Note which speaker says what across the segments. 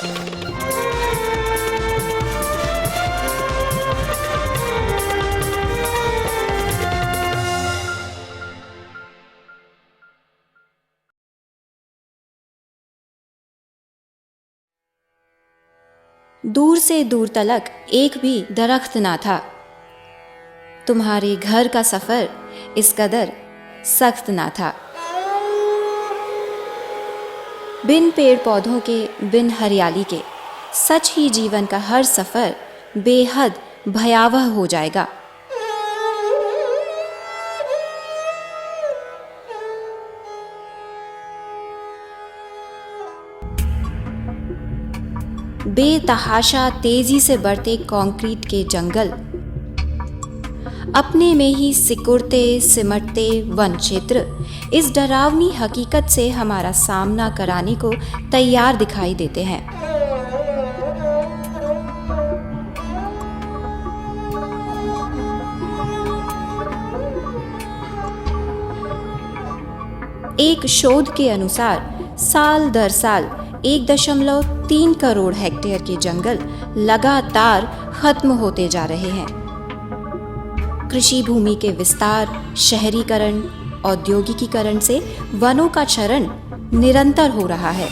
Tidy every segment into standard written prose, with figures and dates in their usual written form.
Speaker 1: दूर से दूर तलक एक भी दरख्त ना था। तुम्हारे घर का सफर इस कदर सख्त ना था। बिन पेड़ पौधों के, बिन हरियाली के सच ही जीवन का हर सफर बेहद भयावह हो जाएगा। बेतहाशा तेजी से बढ़ते कंक्रीट के जंगल, अपने में ही सिकुड़ते सिमटते वन क्षेत्र इस डरावनी हकीकत से हमारा सामना कराने को तैयार दिखाई देते हैं। एक शोध के अनुसार साल दर साल 1.3 करोड़ हेक्टेयर के जंगल लगातार खत्म होते जा रहे हैं। कृषि भूमि के विस्तार, शहरीकरण, औद्योगिकीकरण से वनों का क्षरण निरंतर हो रहा है।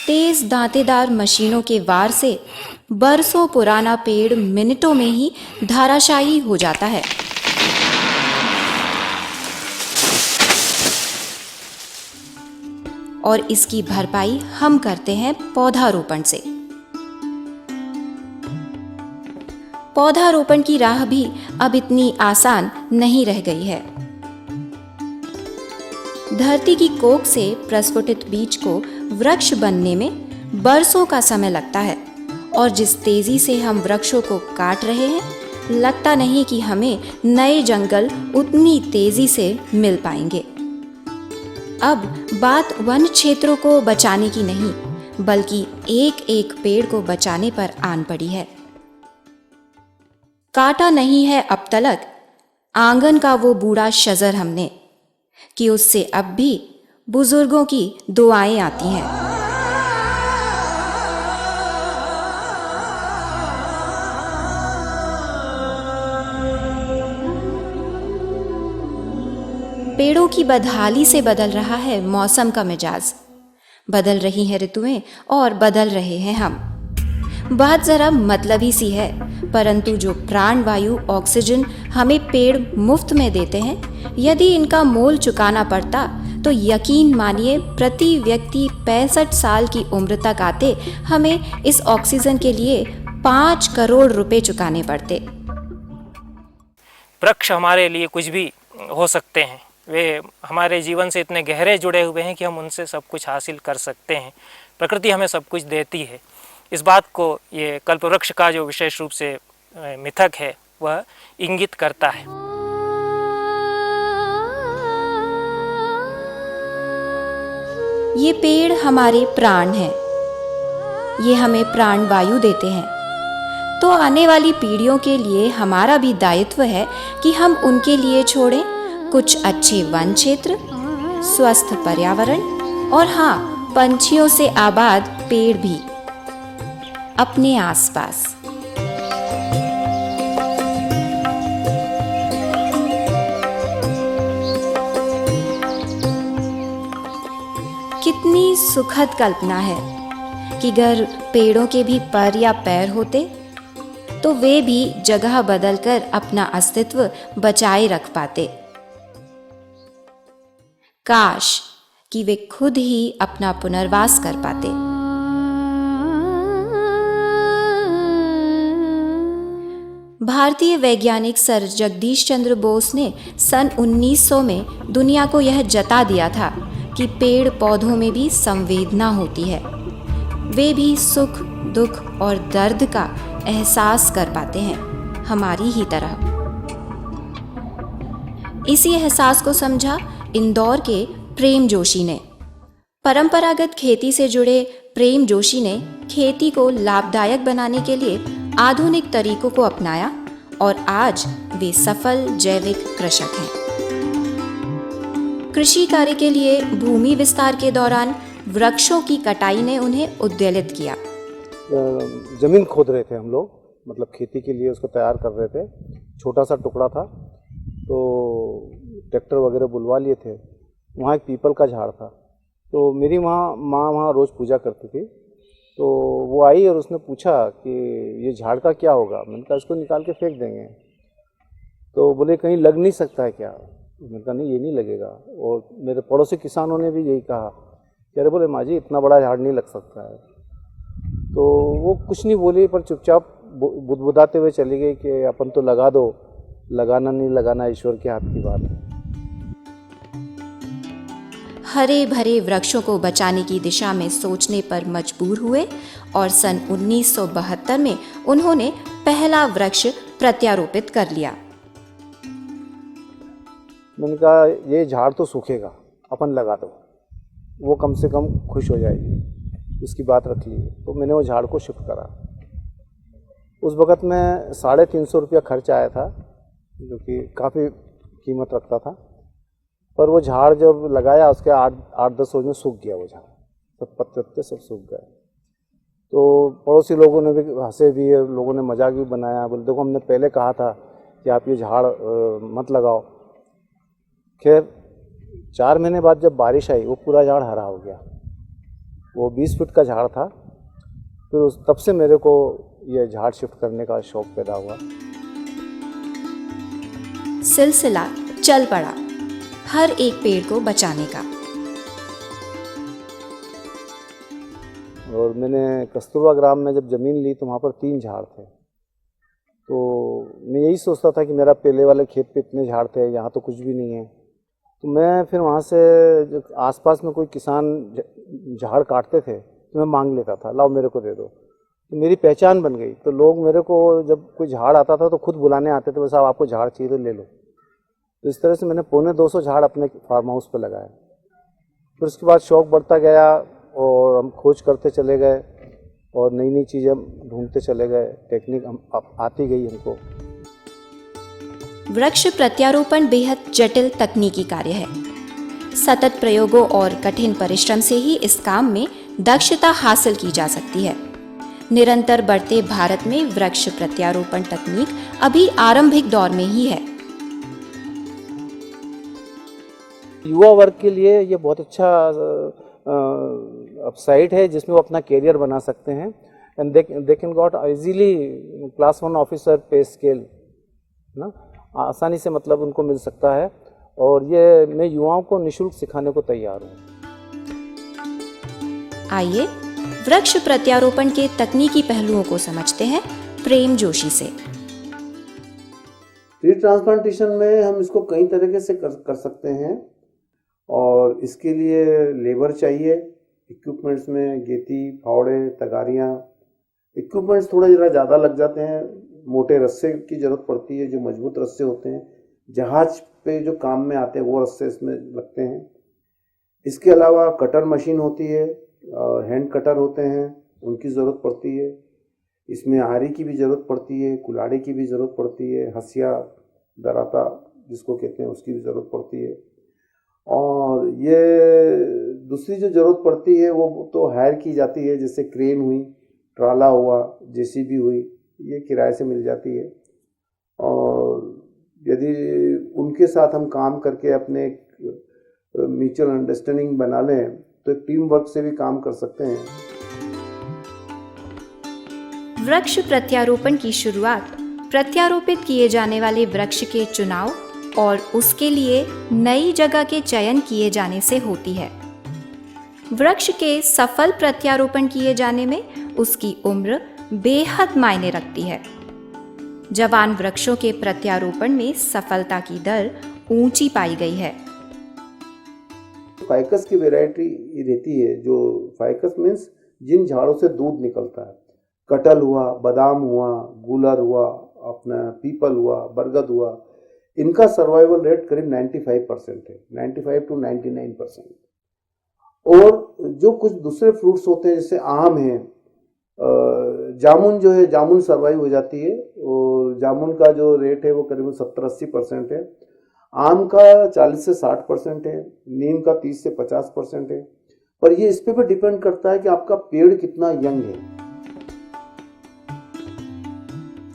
Speaker 1: तेज दांतेदार मशीनों के वार से बरसों पुराना पेड़ मिनटों में ही धराशायी हो जाता है। और इसकी भरपाई हम करते हैं पौधारोपण से। पौधारोपण की राह भी अब इतनी आसान नहीं रह गई है। धरती की कोख से प्रस्फुटित बीज को वृक्ष बनने में बरसों का समय लगता है, और जिस तेजी से हम वृक्षों को काट रहे हैं, लगता नहीं कि हमें नए जंगल उतनी तेजी से मिल पाएंगे। अब बात वन क्षेत्रों को बचाने की नहीं, बल्कि एक एक पेड़ को बचाने पर आन पड़ी है। काटा नहीं है अब तलक आंगन का वो बूढ़ा शजर हमने, कि उससे अब भी बुजुर्गों की दुआएं आती हैं। पेड़ों की बदहाली से बदल रहा है मौसम का मिजाज, बदल रही हैं ऋतुएं और बदल रहे हैं हम। बात जरा मतलबी सी है, परंतु जो प्राण वायु ऑक्सीजन हमें पेड़ मुफ्त में देते हैं, यदि इनका मोल चुकाना पड़ता तो यकीन मानिए प्रति व्यक्ति 65 साल की उम्र तक आते हमें इस ऑक्सीजन के लिए 5 करोड़ रुपए चुकाने पड़ते।
Speaker 2: वृक्ष हमारे लिए कुछ भी हो सकते हैं। वे हमारे जीवन से इतने गहरे जुड़े हुए हैं कि हम उनसे सब कुछ हासिल कर सकते हैं। प्रकृति हमें सब कुछ देती है। इस बात को ये कल्पवृक्ष का जो विशेष रूप से मिथक है वह इंगित करता है।
Speaker 1: ये पेड़ हमारे प्राण हैं, ये हमें प्राण वायु देते हैं, तो आने वाली पीढ़ियों के लिए हमारा भी दायित्व है कि हम उनके लिए छोड़ें कुछ अच्छे वन क्षेत्र, स्वस्थ पर्यावरण और हाँ, पंछियों से आबाद पेड़ भी अपने आसपास। कितनी सुखद कल्पना है कि अगर पेड़ों के भी पर या पैर होते तो वे भी जगह बदलकर अपना अस्तित्व बचाए रख पाते। काश कि वे खुद ही अपना पुनर्वास कर पाते। भारतीय वैज्ञानिक सर जगदीश चंद्र बोस ने सन 1900 में दुनिया को यह जता दिया था कि पेड़ पौधों में भी संवेदना होती है। वे भी सुख, दुख और दर्द का एहसास कर पाते हैं, हमारी ही तरह। इसी एहसास को समझा इंदौर के प्रेम जोशी ने। परंपरागत खेती से जुड़े प्रेम जोशी ने खेती को लाभदायक बनाने के लिए आधुनिक तरीकों को अपनाया और आज वे सफल जैविक कृषक हैं। कृषि कार्य के लिए भूमि विस्तार के दौरान वृक्षों की कटाई ने उन्हें उद्वेलित किया।
Speaker 3: ज़मीन खोद रहे थे हम लोग, मतलब खेती के लिए उसको तैयार कर रहे थे। छोटा सा टुकड़ा था तो ट्रैक्टर वगैरह बुलवा लिए थे। वहाँ एक पीपल का झाड़ था, तो मेरी माँ वहाँ रोज़ पूजा करती थी। तो वो आई और उसने पूछा कि ये झाड़ का क्या होगा। मैंने कहा इसको निकाल के फेंक देंगे। तो बोले कहीं लग नहीं सकता है क्या। मैंने कहा नहीं, ये नहीं लगेगा। और मेरे पड़ोसी किसानों ने भी यही कहा कि अरे बोले माँ जी इतना बड़ा झाड़ नहीं लग सकता है। तो वो कुछ नहीं बोली, पर चुपचाप बुदबुदाते हुए चली गई कि अपन तो लगा दो, लगाना नहीं लगाना ईश्वर के हाथ की बात है।
Speaker 1: हरे भरे वृक्षों को बचाने की दिशा में सोचने पर मजबूर हुए और सन 1972 में उन्होंने पहला वृक्ष प्रत्यारोपित कर लिया।
Speaker 3: मैंने कहा ये झाड़ तो सूखेगा, अपन लगा दो, वो कम से कम खुश हो जाएगी, उसकी बात रख ली। तो मैंने वो झाड़ को शिफ्ट करा। उस वक़्त में 350 रुपया खर्च आया था, जो कि काफ़ी कीमत रखता था। पर वो झाड़ जब लगाया उसके 8-10 रोज में सूख गया वो झाड़, सब पत्ते सब सूख गए। तो पड़ोसी लोगों ने भी हंसे भी, लोगों ने मजाक भी बनाया, बोले देखो हमने पहले कहा था कि आप ये झाड़ मत लगाओ। खैर 4 महीने बाद जब बारिश आई वो पूरा झाड़ हरा हो गया। वो 20 फीट का झाड़ था। फिर तब से मेरे को ये झाड़ शिफ्ट करने का शौक पैदा हुआ।
Speaker 1: सिलसिला चल पड़ा हर एक पेड़ को बचाने का।
Speaker 3: और मैंने कस्तूरबा ग्राम में जब ज़मीन ली तो वहाँ पर 3 झाड़ थे। तो मैं यही सोचता था कि मेरा पहले वाले खेत पे इतने झाड़ थे, यहाँ तो कुछ भी नहीं है। तो मैं फिर वहाँ से जो आसपास में कोई किसान झाड़ काटते थे तो मैं मांग लेता था, लाओ मेरे को दे दो। तो मेरी पहचान बन गई। तो लोग मेरे को जब कोई झाड़ आता था तो खुद बुलाने आते थे, बस साहब आपको झाड़ चाहिए तो ले लो। तो इस तरह से मैंने 250 झाड़ अपने फार्म हाउस पर लगाए। फिर उसके बाद शौक़ बढ़ता गया और हम खोज करते चले गए और नई नई चीज़ें ढूंढते चले गए। टेक्निक हम आती गई हमको।
Speaker 1: वृक्ष प्रत्यारोपण बेहद जटिल तकनीकी कार्य है। सतत प्रयोगों और कठिन परिश्रम से ही इस काम में दक्षता हासिल की जा सकती है। निरंतर बढ़ते भारत में वृक्ष प्रत्यारोपण तकनीक अभी आरंभिक दौर में ही है।
Speaker 3: युवा वर्ग के लिए ये बहुत अच्छा साइट है जिसमें वो अपना कैरियर बना सकते हैं। And they can got easily class 1 officer पे स्केल ना, आसानी से मतलब उनको मिल सकता है। और ये मैं युवाओं को निःशुल्क सिखाने को तैयार हूँ।
Speaker 1: आइए वृक्ष प्रत्यारोपण के तकनीकी पहलुओं को समझते हैं प्रेम जोशी से।
Speaker 3: ट्री ट्रांसप्लांटेशन में हम इसको कई तरीके से कर सकते हैं और इसके लिए लेबर चाहिए। इक्विपमेंट्स में गेती, फावड़े, तगारियाँ, इक्विपमेंट्स थोड़ा जरा ज़्यादा लग जाते हैं। मोटे रस्से की ज़रूरत पड़ती है, जो मजबूत रस्से होते हैं, जहाज पे जो काम में आते हैं वो रस्से इसमें लगते हैं। इसके अलावा कटर मशीन होती है, हैंड कटर होते हैं, उनकी ज़रूरत पड़ती है। इसमें आरी की भी ज़रूरत पड़ती है, कुल्हाड़ी की भी ज़रूरत पड़ती है, हंसिया, दराता जिसको कहते हैं उसकी भी ज़रूरत पड़ती है। और ये दूसरी जो ज़रूरत पड़ती है वो तो हायर की जाती है, जैसे क्रेन हुई, ट्राला हुआ, जेसीबी हुई, ये किराए से मिल जाती है। और यदि उनके साथ हम काम करके अपने म्यूचुअल अंडरस्टैंडिंग बना लें तो टीम वर्क से भी काम कर सकते हैं।
Speaker 1: वृक्ष प्रत्यारोपण की शुरुआत प्रत्यारोपित किए जाने वाले वृक्ष के चुनाव और उसके लिए नई जगह के चयन किए जाने से होती है। वृक्ष के सफल प्रत्यारोपण किए जाने में उसकी उम्र बेहद मायने रखती है। जवान वृक्षों के प्रत्यारोपण में सफलता की दर ऊंची पाई गई है।
Speaker 3: फाइकस की वैरायटी रहती है, जो फाइकस मीन्स जिन झाड़ों से दूध निकलता है। कटहल हुआ, बादाम हुआ, गूलर हुआ, अपना पीपल हुआ, बरगद हुआ, इनका सर्वाइवल रेट करीब 95% है, 95 to 99%। और जो कुछ दूसरे फ्रूट्स होते हैं जैसे आम है, जामुन जो है, जामुन सर्वाइव हो जाती है और जामुन का जो रेट है वो करीबन 70-80% है। आम का 40 से 60% है, नीम का 30 से 50% है पर ये इस पे भी डिपेंड करता है कि आपका पेड़ कितना यंग है।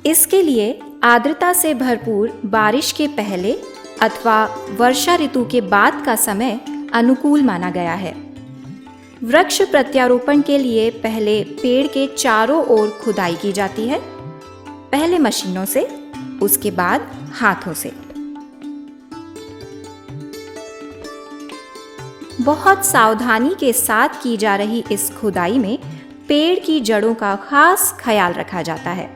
Speaker 1: इसके लिए आर्द्रता से भरपूर बारिश के पहले अथवा वर्षा ऋतु के बाद का समय अनुकूल माना गया है। वृक्ष प्रत्यारोपण के लिए पहले पेड़ के चारों ओर खुदाई की जाती है, पहले मशीनों से, उसके बाद हाथों से। बहुत सावधानी के साथ की जा रही इस खुदाई में पेड़ की जड़ों का खास ख्याल रखा जाता है।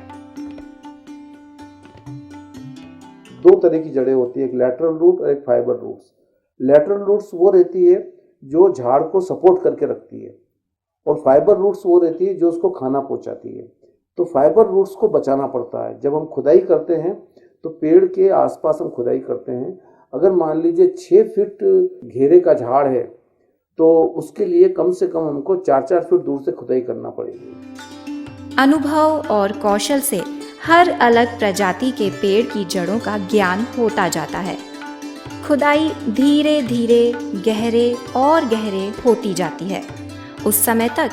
Speaker 3: दो तरह की जड़ें होती है, एक लैटरल रूट और एक फाइबर रूट्स। लैटरल रूट्स वो रहती है जो झाड़ को सपोर्ट करके रखती है, और फाइबर रूट्स वो रहती है जो उसको खाना पहुंचाती है। तो फाइबर रूट्स को बचाना पड़ता है। जब हम खुदाई करते हैं तो पेड़ के आसपास हम खुदाई करते हैं। अगर मान लीजिए 6 फीट घेरे का झाड़ है तो उसके लिए कम से कम हमको 4-4 फीट दूर से खुदाई करना पड़ेगी।
Speaker 1: अनुभव और कौशल से हर अलग प्रजाति के पेड़ की जड़ों का ज्ञान होता जाता है। खुदाई धीरे धीरे गहरे और गहरे होती जाती है, उस समय तक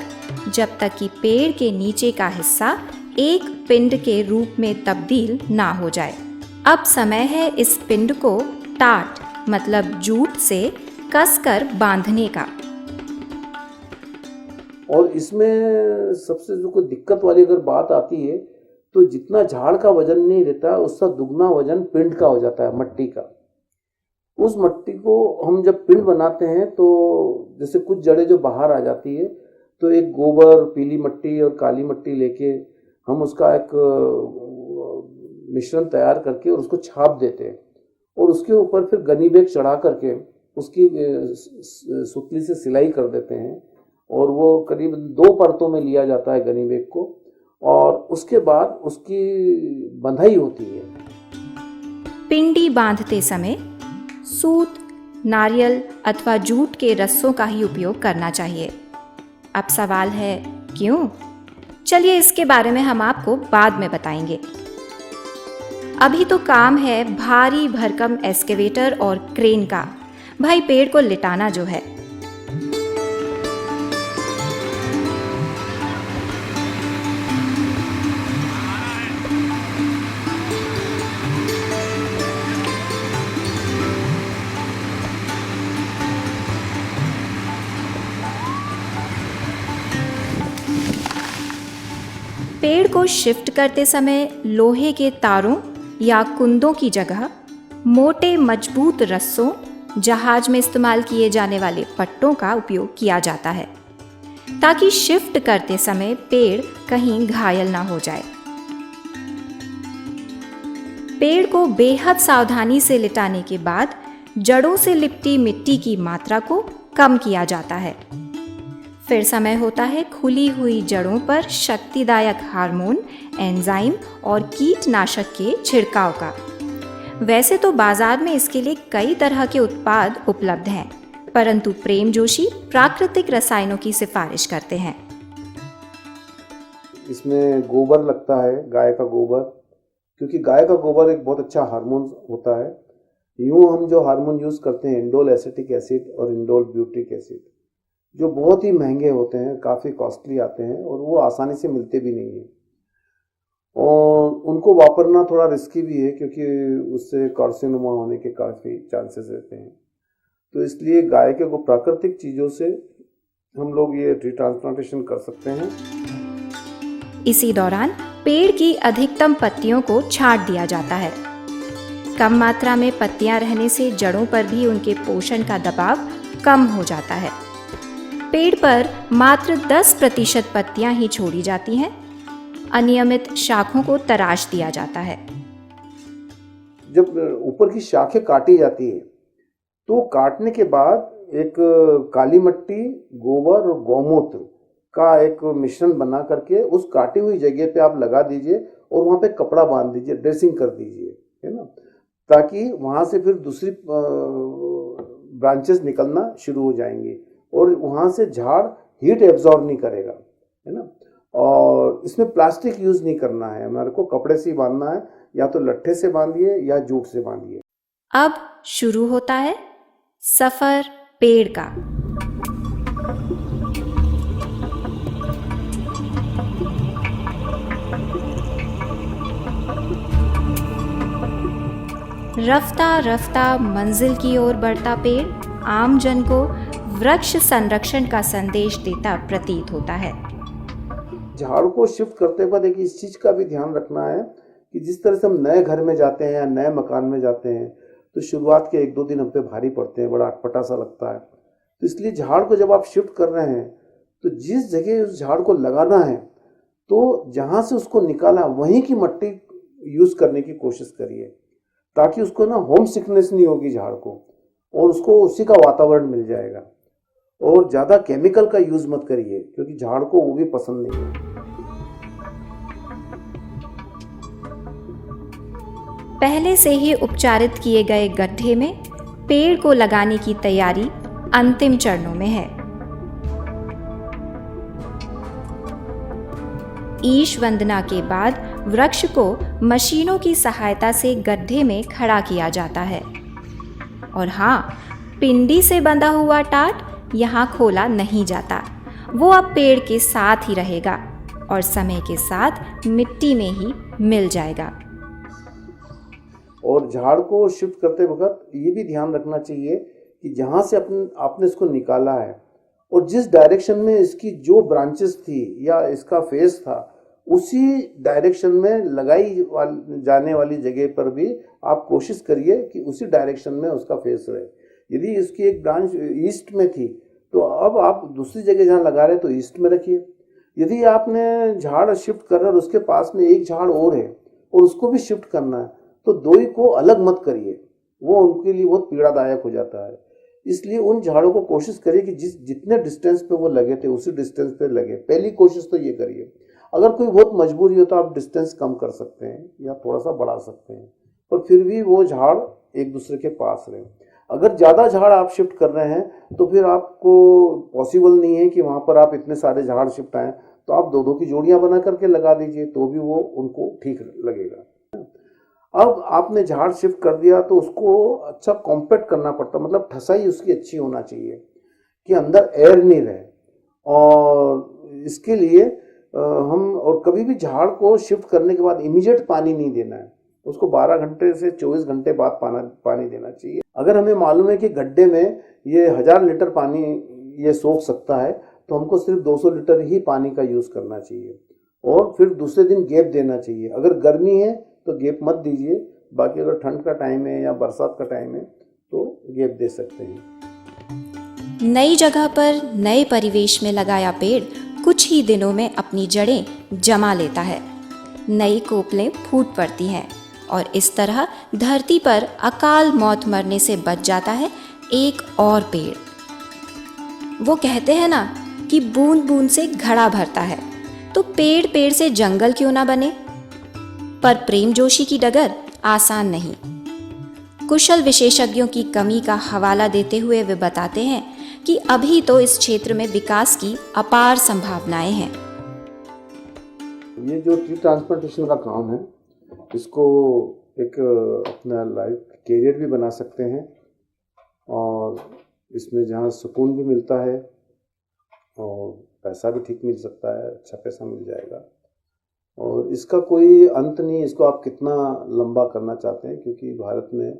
Speaker 1: जब तक कि पेड़ के नीचे का हिस्सा एक पिंड के रूप में तब्दील ना हो जाए। अब समय है इस पिंड को टाट मतलब जूट से कसकर बांधने का।
Speaker 3: और इसमें सबसे जो कोई दिक्कत वाली अगर बात आती है तो जितना झाड़ का वजन नहीं रहता उसका दुगना वजन पिंड का हो जाता है, मट्टी का। उस मट्टी को हम जब पिंड बनाते हैं तो जैसे कुछ जड़ें जो बाहर आ जाती है तो एक गोबर, पीली मट्टी और काली मट्टी लेके हम उसका एक मिश्रण तैयार करके और उसको छाप देते हैं, और उसके ऊपर फिर गनी बैग चढ़ा करके उसकी सुतली से सिलाई कर देते हैं, और वो करीब 2 परतों में लिया जाता है गनी बैग को, और उसके बाद उसकी बंधाई होती है।
Speaker 1: पिंडी बांधते समय सूत, नारियल अथवा जूट के रस्सों का ही उपयोग करना चाहिए। अब सवाल है क्यों? चलिए इसके बारे में हम आपको बाद में बताएंगे। अभी तो काम है भारी भरकम एस्केवेटर और क्रेन का, भाई पेड़ को लिटाना जो है। पेड़ को शिफ्ट करते समय लोहे के तारों या कुंदों की जगह मोटे मजबूत रस्सों, जहाज में इस्तेमाल किए जाने वाले पट्टों का उपयोग किया जाता है ताकि शिफ्ट करते समय पेड़ कहीं घायल ना हो जाए। पेड़ को बेहद सावधानी से लिटाने के बाद जड़ों से लिपटी मिट्टी की मात्रा को कम किया जाता है। फिर समय होता है खुली हुई जड़ों पर शक्तिदायक हार्मोन, एंजाइम और कीटनाशक के छिड़काव का। वैसे तो बाजार में इसके लिए कई तरह के उत्पाद उपलब्ध हैं, परंतु प्रेम जोशी प्राकृतिक रसायनों की सिफारिश करते हैं।
Speaker 3: इसमें गोबर लगता है, गाय का गोबर, क्योंकि गाय का गोबर एक बहुत अच्छा हार्मोन होता है। यूँ हम जो हार्मोन यूज़ करते हैं इंडोल एसिटिक एसिड और इंडोल ब्यूटिक एसिड, जो बहुत ही महंगे होते हैं, काफ़ी कॉस्टली आते हैं और वो आसानी से मिलते भी नहीं हैं, और उनको वापरना थोड़ा रिस्की भी है क्योंकि उससे कार्सिनोमा होने के काफ़ी चांसेस रहते हैं। तो इसलिए गाय के प्राकृतिक चीज़ों से हम लोग ये ट्री ट्रांसप्लांटेशन कर सकते हैं।
Speaker 1: इसी दौरान पेड़ की अधिकतम पत्तियों को छांट दिया जाता है। कम मात्रा में पत्तियां रहने से जड़ों पर भी उनके पोषण का दबाव कम हो जाता है। पेड़ पर मात्र 10% पत्तियां ही छोड़ी जाती हैं। अनियमित शाखों को तराश दिया जाता है।
Speaker 3: जब ऊपर की शाखें काटी जाती है तो काटने के बाद एक काली मट्टी, गोबर और गौमूत्र का एक मिश्रण बना करके उस काटी हुई जगह पे आप लगा दीजिए और वहाँ पे कपड़ा बांध दीजिए, ड्रेसिंग कर दीजिए, है ना, ताकि वहाँ से फिर दूसरी ब्रांचेस निकलना शुरू हो जाएंगी और वहाँ से झाड़ हीट एब्जॉर्ब नहीं करेगा, है ना। और इसमें प्लास्टिक यूज़ नहीं करना है, हमारे को कपड़े से ही बांधना है, या तो लट्ठे से बांधिए या जूट से बांधिए।
Speaker 1: अब शुरू होता है सफर पेड़ का। रफ्ता रफ्ता मंजिल की ओर बढ़ता पेड़ आम जन को वृक्ष संरक्षण का संदेश देता प्रतीत होता है।
Speaker 3: झाड़ को शिफ्ट करते वक्त एक इस चीज़ का भी ध्यान रखना है कि जिस तरह से हम नए घर में जाते हैं या नए मकान में जाते हैं तो शुरुआत के 1-2 दिन हम पे भारी पड़ते हैं, बड़ा अटपटा सा लगता है। तो इसलिए झाड़ को जब आप शिफ्ट कर रहे हैं तो जिस जगह उस झाड़ को लगाना है तो जहाँ से उसको निकाला वहीं की मिट्टी यूज़ करने की कोशिश करिए, ताकि उसको ना होम सिकनेस नहीं होगी झाड़ को, और उसको उसी का वातावरण मिल जाएगा। और ज़्यादा केमिकल का यूज़ मत करिए, क्योंकि झाड़ को वो भी पसंद नहीं है।
Speaker 1: पहले से ही उपचारित किए गए गड्ढे में पेड़ को लगाने की तैयारी अंतिम चरणों में है। ईश वंदना के बाद वृक्ष को मशीनों की सहायता से गड्ढे में खड़ा किया जाता है। और हाँ, पिंडी से बंधा हुआ टाट यहाँ खोला नहीं जाता, वो अब पेड़ के साथ ही रहेगा और समय के साथ मिट्टी में ही मिल जाएगा।
Speaker 3: और झाड़ को शिफ्ट करते वक्त ये भी ध्यान रखना चाहिए कि जहाँ से आपने इसको निकाला है और जिस डायरेक्शन में इसकी जो ब्रांचेस थी या इसका फेस था, उसी डायरेक्शन में लगाई जाने वाली जगह पर भी आप कोशिश करिए कि उसी डायरेक्शन में उसका फेस रहे। यदि इसकी एक ब्रांच ईस्ट में थी तो अब आप दूसरी जगह जहाँ लगा रहे हैं तो ईस्ट में रखिए। यदि आपने झाड़ शिफ्ट कर रहे और उसके पास में एक झाड़ और है और उसको भी शिफ्ट करना है तो दो ही को अलग मत करिए, वो उनके लिए बहुत पीड़ादायक हो जाता है। इसलिए उन झाड़ों को कोशिश करिए कि जितने डिस्टेंस पे वो लगे थे उसी डिस्टेंस पे लगे। पहली कोशिश तो ये करिए। अगर कोई बहुत मजबूरी हो तो आप डिस्टेंस कम कर सकते हैं या थोड़ा सा बढ़ा सकते हैं, पर फिर भी वो झाड़ एक दूसरे के पास रहे। अगर ज़्यादा झाड़ आप शिफ्ट कर रहे हैं तो फिर आपको पॉसिबल नहीं है कि वहाँ पर आप इतने सारे झाड़ शिफ्ट आएँ, तो आप 2-2 की जोड़ियाँ बना करके लगा दीजिए, तो भी वो उनको ठीक लगेगा। अब आपने झाड़ शिफ्ट कर दिया तो उसको अच्छा कॉम्पैक्ट करना पड़ता, मतलब ठसाई उसकी अच्छी होना चाहिए कि अंदर एयर नहीं रहे। और इसके लिए हम और कभी भी झाड़ को शिफ्ट करने के बाद इमीडिएट पानी नहीं देना है, उसको 12 घंटे से 24 घंटे बाद पानी देना चाहिए। अगर हमें मालूम है कि गड्ढे में ये 1000 लीटर पानी ये सोख सकता है तो हमको सिर्फ 200 लीटर ही पानी का यूज़ करना चाहिए और फिर दूसरे दिन गैप देना चाहिए। अगर गर्मी है तो गैप मत दीजिए, बाकी अगर ठंड का टाइम है या बरसात का टाइम है तो गैप दे सकते हैं।
Speaker 1: नई जगह पर नए परिवेश में लगाया पेड़ कुछ ही दिनों में अपनी जड़ें जमा लेता है, नई कोपलें फूट पड़ती हैं और इस तरह धरती पर अकाल मौत मरने से बच जाता है एक और पेड़। वो कहते हैं ना कि बूंद बूंद से घड़ा भरता है, तो पेड़ पेड़ से जंगल क्यों ना बने। पर प्रेम जोशी की डगर आसान नहीं। कुशल विशेषज्ञों की कमी का हवाला देते हुए वे बताते हैं कि अभी तो इस क्षेत्र में विकास की अपार संभावनाएं हैं।
Speaker 3: ये जो ट्री ट्रांसप्लांटेशन का काम है, इसको एक अपना लाइफ कैरियर भी बना सकते हैं और इसमें जहाँ सुकून भी मिलता है और पैसा भी ठीक मिल सकता है, अच्छा पैसा मिल जाएगा और इसका कोई अंत नहीं। इसको आप कितना लंबा करना चाहते हैं, क्योंकि भारत में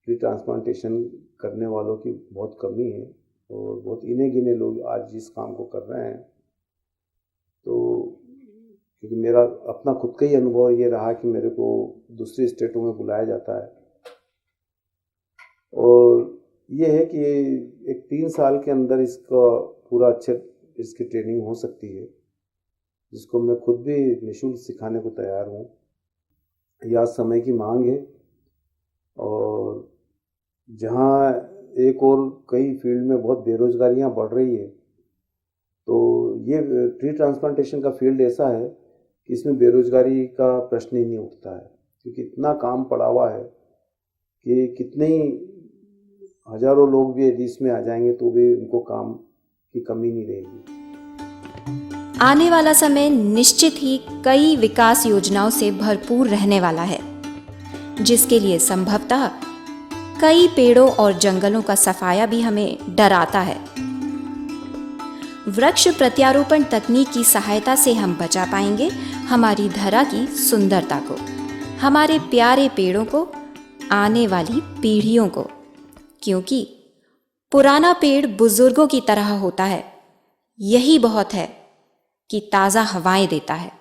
Speaker 3: ट्री ट्रांसप्लांटेशन करने वालों की बहुत कमी है और बहुत इने गिने लोग आज इस काम को कर रहे हैं। तो क्योंकि मेरा अपना खुद का ही अनुभव ये रहा कि मेरे को दूसरी स्टेटों में बुलाया जाता है और ये है कि एक 3 साल के अंदर इसका पूरा अच्छे इसकी ट्रेनिंग हो सकती है, जिसको मैं खुद भी निःशुल्क सिखाने को तैयार हूँ। यह समय की मांग है और जहाँ एक और कई फील्ड में बहुत बेरोजगारियाँ बढ़ रही है, तो ये ट्री ट्रांसप्लांटेशन का फील्ड ऐसा है कि इसमें बेरोजगारी का प्रश्न ही नहीं उठता है, क्योंकि इतना काम पड़ा हुआ है कि कितने ही हजारों लोग भी यदि इसमें आ जाएंगे तो भी उनको काम की कमी नहीं रहेगी।
Speaker 1: आने वाला समय निश्चित ही कई विकास योजनाओं से भरपूर रहने वाला है, जिसके लिए संभवतः कई पेड़ों और जंगलों का सफाया भी हमें डराता है। वृक्ष प्रत्यारोपण तकनीक की सहायता से हम बचा पाएंगे हमारी धरा की सुंदरता को, हमारे प्यारे पेड़ों को आने वाली पीढ़ियों को, क्योंकि पुराना पेड़ बुजुर्गों की तरह होता है। यही बहुत है कि ताज़ा हवाएं देता है।